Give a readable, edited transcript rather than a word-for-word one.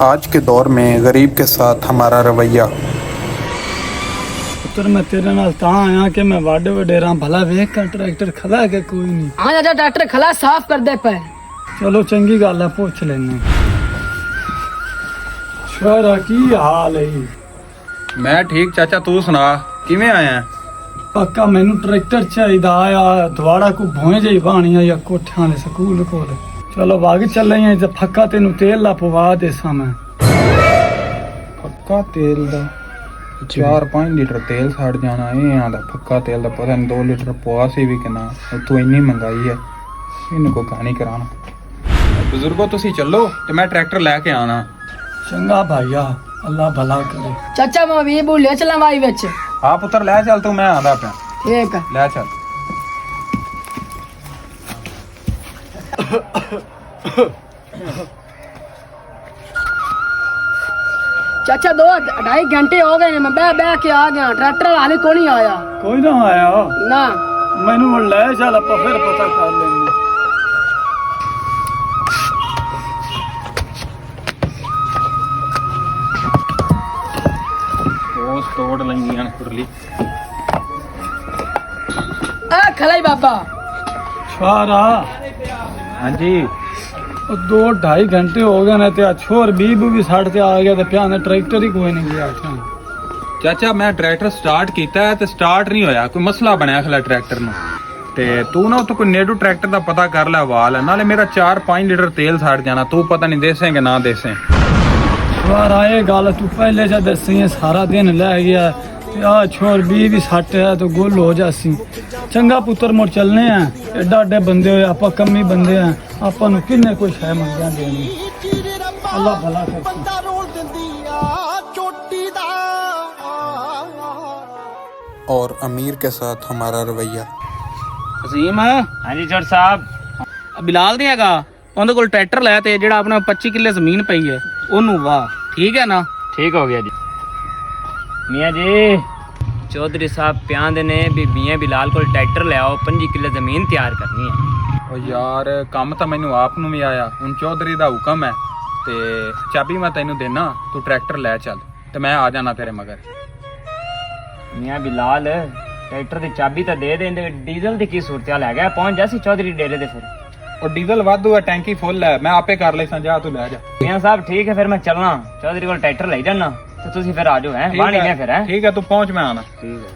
आज के दौर में गरीब के साथ हमारा रवैया। पुत्र मैं तेरे नाल तां आया कि मैं वाडे वडेरा भला वेख कर ट्रैक्टर खड़ा के कोई नहीं। हाँ चाचा ट्रैक्टर खला साफ कर दे पे। चलो चंगी गल है पूछ लेने। शहरा की हाल है? मैं ठीक चाचा, तू सुना किवें आया है? पक्का मैनू ट्रैक्टर चाहिदा आया दवाड़ा को भोए जाई बाणिया या कोठियां दे स्कूल कोल। चलो भाग चले हैं ते फक्का तेनू तेल ला पवा देसा मैं। पक्का तेल दा 4-5 लीटर तेल सड़ जाना है आंदा। पक्का तेल दा पता नहीं 2 लीटर पवा सी भी किना तू इन्नी मंगाई है इनको कहानी कराना। बुजुर्गो तुसी चलो ते मैं ट्रैक्टर लेके आना। चंगा भाईया अल्लाह भला करे। चाचा मैं भी भूलिया चला वाई विच। हाँ पुत्र ले चल तू, मैं आंदा पे। ठीक है ले चल। चाचा 2-2.5 घंटे हो गए मैं बह के आ गया, ट्रैक्टर हाले को नहीं आया। कोई ना आया ना मैनू ले चल आप फिर पता कर लेंगे। दोस्त तोड़ लंगियां कुरली। आ खलाई बाबा। सारा हाँ जी 2-2.5 घंटे हो गए ने ते छोर बीब भी सड़ ते आ गया ते प्या ने ट्रैक्टर ही कोई नहीं गया। चाचा मैं ट्रैक्टर स्टार्ट किया है ते स्टार्ट नहीं होया, कोई मसला बनया खला ट्रैक्टर नु। ते तू ना तो कोई नेडू ट्रैक्टर दा पता कर ले वाल है, नाले मेरा 4-5 लीटर तेल सड़ जाना। तू पता नहीं देसें कि ना देसें। यार आए गल तू पहले जा दसी सारा दिन ले गया ते आ छोर भी सट है तो गुल हो जासी। चंगा पुत्र मोड़ चलने हैं, एडा एडे बंदे हो आप कमी बंदे हैं, आपा नु किन्ने कोई शय मंगिया देनी। अल्लाह भला करे। और अमीर के साथ हमारा रवैया। ਅਜ਼ੀਮ ਹਾਂਜੀ ਜੱਟ ਸਾਹਿਬ ਬਿਲਾਲ ਨਹੀਂ ਹੈਗਾ, ਉਹਦੇ ਕੋਲ ਟਰੈਕਟਰ ਲੈ ਤੇ ਜਿਹੜਾ ਆਪਣਾ 25 ਕਿੱਲੇ ਜ਼ਮੀਨ ਪਈ ਹੈ ਉਹਨੂੰ ਵਾਹ। ਠੀਕ ਹੈ ਨਾ? ਠੀਕ ਹੋ ਗਿਆ ਜੀ। ਮੀਆਂ ਜੀ ਚੌਧਰੀ ਸਾਹਿਬ ਪਿਆਂਦੇ ਨੇ ਵੀ ਮੀਆਂ ਬਿਲਾਲ ਕੋਲ ਟਰੈਕਟਰ ਲੈ ਆਓ, 25 ਕਿੱਲੇ ਜ਼ਮੀਨ ਤਿਆਰ ਕਰਨੀ ਹੈ। ਉਹ ਯਾਰ ਕੰਮ ਤਾਂ ਮੈਨੂੰ ਆਪ ਨੂੰ ਵੀ ਆਇਆ, ਹੁਣ ਚੌਧਰੀ ਦਾ ਹੁਕਮ ਹੈ ਤੇ ਚਾਬੀ ਮੈਂ ਤੈਨੂੰ ਦੇਣਾ, ਤੂੰ ਟਰੈਕਟਰ ਲੈ ਚੱਲ ਤੇ ਮੈਂ ਆ ਜਾਣਾ ਤੇਰੇ ਮਗਰ। ਮੀਆਂ ਬਿਲਾਲ ਟਰੈਕਟਰ ਦੀ ਚਾਬੀ ਤਾਂ ਦੇ ਦੇਂਦੇ, ਡੀਜ਼ਲ ਦੀ ਕੀ ਸੂਰਤ ਹਾਲ ਹੈਗਾ? ਪਹੁੰਚ ਜਾ ਸੀ ਚੌਧਰੀ ਡੇਰੇ ਦੇ ਫਿਰ। ਉਹ ਡੀਜ਼ਲ ਵਾਧੂ ਹੈ, ਟੈਂਕੀ ਫੁੱਲ ਹੈ, ਮੈਂ ਆਪੇ ਕਰ ਲੈਸਾਂ, ਜਾ ਤੂੰ ਲੈ ਜਾ। ਮੀਆਂ ਸਾਹਿਬ ਠੀਕ ਹੈ ਫਿਰ ਮੈਂ ਚੱਲਣਾ, ਚੌਧਰੀ ਕੋਲ ਟਰੈਕਟਰ ਲੈ ਜਾਣਾ ਤੇ ਤੁਸੀਂ ਫਿਰ ਆ ਜਾਓ। ਹੈ ਬਾਣੀ ਨੇ ਫਿਰ। ਹੈ ਠੀਕ ਹੈ ਤੂੰ ਪਹੁੰਚ, ਮੈਂ ਆਣਾ। ਠੀਕ ਹੈ।